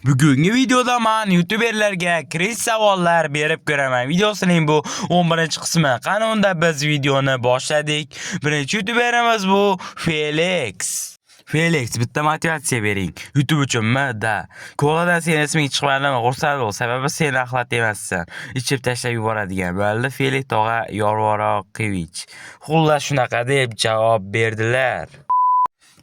Bugungi videoda men youtuberlarga kirish savollar berib ko'raman. Videosining bu 11-qismi. Qani unda biz videoni boshladik. Birinchi youtuberimiz bu Felix. Felix, bitta motivatsiya bering. YouTube uchunmi? Da. Koladan seni isming chiqmadimi? Xursand bo'l, sababi sen axlat emassan. Ichib tashlab yuboradigan bo'ldi. Felix tog'a Yorvoqovich. Xullas shunaqa deb javob berdilar.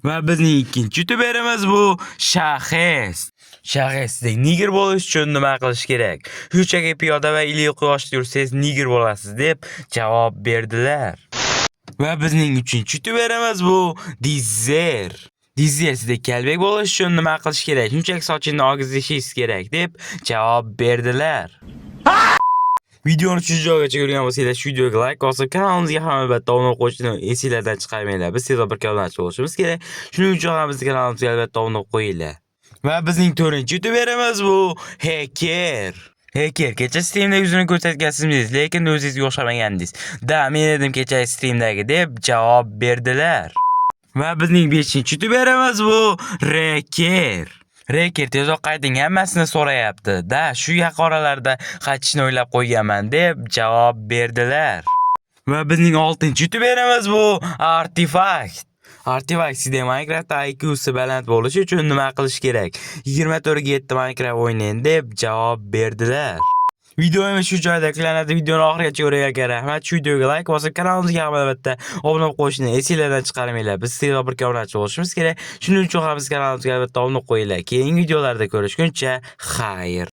Va bizning ikkinchi youtuberimiz bu Shaxes. Shaxesdek niger bo'lish uchun nima qilish kerak? Shunchaki piyoda va iliq quyoshda yursangiz niger bo'lasiz deb javob berdilar. Va bizning uchinchi youtuberimiz bu Dizer. Dizer sizga kalbak bo'lish uchun nima qilish kerak? Shunchaki sochingni ogizlashingiz kerak deb javob berdilar. Videoni shu joygacha ko'rgan bo'lsangiz, shu videoga like bosib, kanalimizga ham albatta obuna qo'yishni esingizdan chiqarmanglar. Biz sizga bir obunachi bo'lishimiz kerak. Shuning uchun ham bizning kanalimizga albatta obuna qo'yinglar. Va bizning 4-youtuberimiz bu Hacker. Hacker, kecha streamda yuzini ko'rsatgansizsiz, lekin o'zingizga o'xshamagandingiz. Da, men edim kecha streamdagi deb javob berdilar. Va bizning 5-youtuberimiz bu Reker. Reker tezroq qayting, hammasini so'rayapti. Da, shu yaqoralarda qaytishni o'ylab qo'yganman deb javob berdilar. Va bizning 6-youtuberimiz bu Artifact. Artifact sizda Minecraft IQ'si baland bo'lishi uchun nima qilish kerak? 24/7 Minecraft o'ynang deb javob berdilar. Videomiz shu joyda tiklanadi. Videoni oxirigacha ko'rganlarga rahmat. Shu videoga like bosib, kanalimizga ham albatta obuna qo'yishni esingizdan chiqarmanglar. Biz sizga bir obunachi bo'lishimiz kerak. Shuning uchun ham biz kanalimizga albatta obuna qo'yinglar. Keyingi videolarda ko'rishguncha xayr.